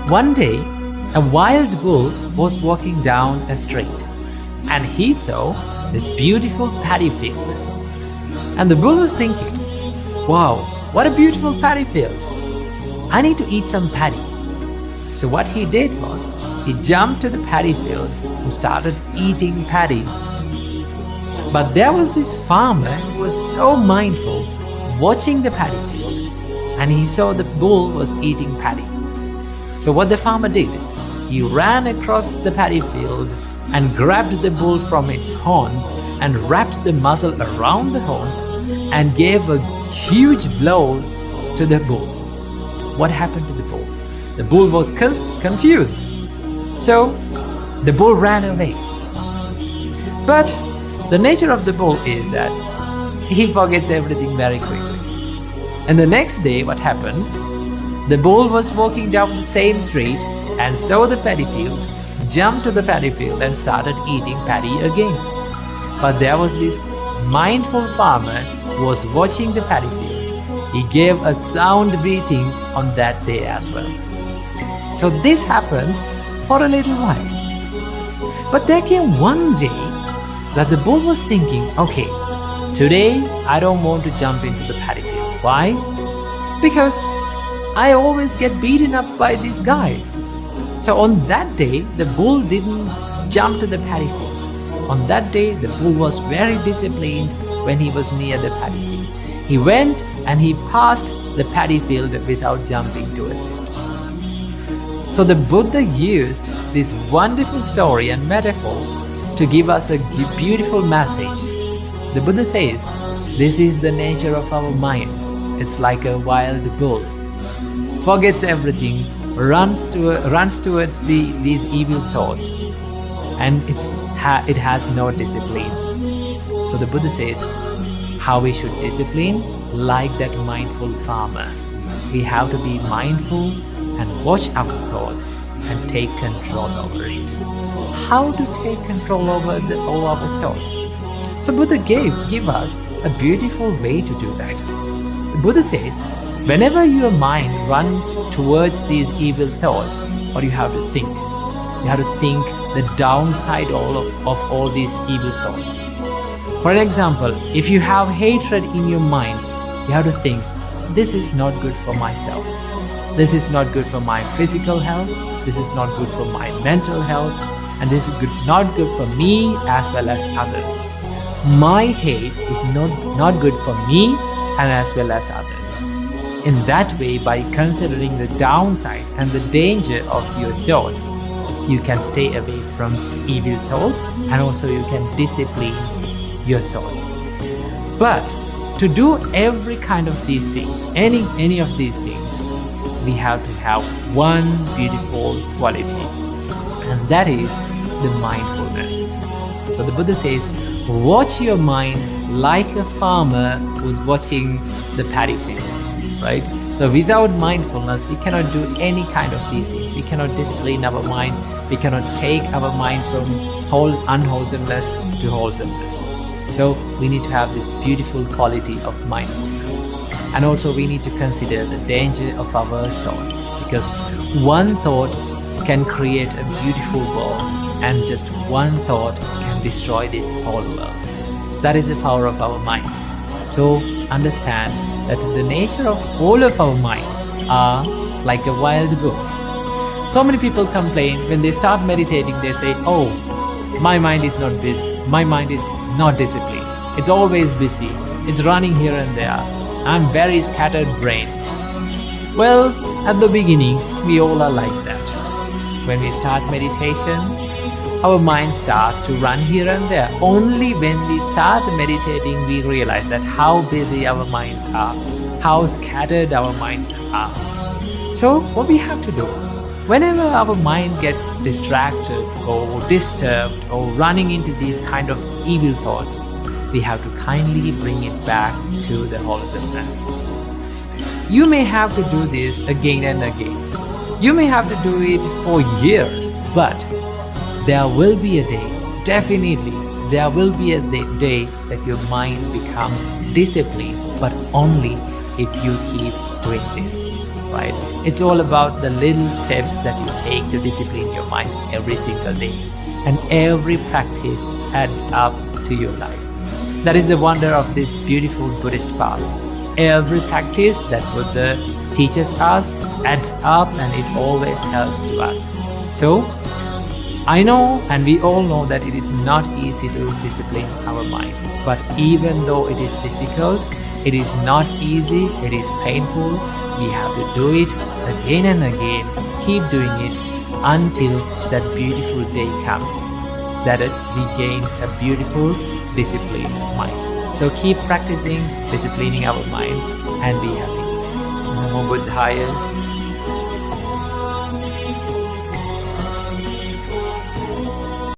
One day, a wild bull was walking down a street, and he saw this beautiful paddy field. And the bull was thinking, wow, what a beautiful paddy field. I need to eat some paddy. So what he did was, he jumped to the paddy field and started eating paddy. But there was this farmer who was so mindful watching the paddy field, and he saw the bull was eating paddy. So what the farmer did, he ran across the paddy field and grabbed the bull from its horns and wrapped the muzzle around the horns and gave a huge blow to the bull. What happened to the bull? The bull was confused. So the bull ran away. But the nature of the bull is that he forgets everything very quickly. And the next day, what happened? The bull was walking down the same street and saw the paddy field, jumped to the paddy field and started eating paddy again. But there was this mindful farmer who was watching the paddy field. He gave a sound beating on that day as well. So this happened for a little while. But there came one day that the bull was thinking, okay, today I don't want to jump into the paddy field. Why? Because I always get beaten up by this guy. So on that day, the bull didn't jump to the paddy field. On that day, the bull was very disciplined when he was near the paddy field. He went and he passed the paddy field without jumping towards it. So the Buddha used this wonderful story and metaphor to give us a beautiful message. The Buddha says, this is the nature of our mind. It's like a wild bull. Forgets everything, runs towards these evil thoughts, and it has no discipline. So the Buddha says how we should discipline, like that mindful farmer. We have to be mindful and watch our thoughts and take control over it. How to take control over our thoughts? So Buddha give us a beautiful way to do that. The Buddha says, whenever your mind runs towards these evil thoughts, what you have to think? You have to think the downside of all these evil thoughts. For example, if you have hatred in your mind, you have to think, this is not good for myself. This is not good for my physical health. This is not good for my mental health. And this is not good for me as well as others. My hate is not good for me and as well as others. In that way, by considering the downside and the danger of your thoughts, you can stay away from evil thoughts, and also you can discipline your thoughts. But to do every kind of these things, any of these things, we have to have one beautiful quality, and that is the mindfulness. So the Buddha says, watch your mind like a farmer who's watching the paddy field, right? So without mindfulness, we cannot do any kind of these things. We cannot discipline our mind. We cannot take our mind from unwholesomeness to wholesomeness. So we need to have this beautiful quality of mindfulness. And also we need to consider the danger of our thoughts, because one thought can create a beautiful world, and just one thought can destroy this whole world. That is the power of our mind. So understand that the nature of all of our minds are like a wild bull. So many people complain when they start meditating. They say, oh, my mind is not busy. My mind is not disciplined. It's always busy. It's running here and there. I'm very scattered brain. Well, at the beginning, we all are like that. When we start meditation, our minds start to run here and there. Only when we start meditating, we realize that how busy our minds are, how scattered our minds are. So what we have to do, whenever our mind gets distracted or disturbed or running into these kind of evil thoughts, we have to kindly bring it back to the wholesomeness. You may have to do this again and again. You may have to do it for years, but there will be a day, definitely, there will be a day that your mind becomes disciplined, but only if you keep doing this, right? It's all about the little steps that you take to discipline your mind every single day. And every practice adds up to your life. That is the wonder of this beautiful Buddhist path. Every practice that Buddha teaches us adds up and it always helps to us. So, I know and we all know that it is not easy to discipline our mind. But even though it is difficult, it is not easy, it is painful, we have to do it again and again, keep doing it until that beautiful day comes, that we gain a beautiful, disciplined mind. So keep practicing disciplining our mind and be happy. Namo Buddhaya.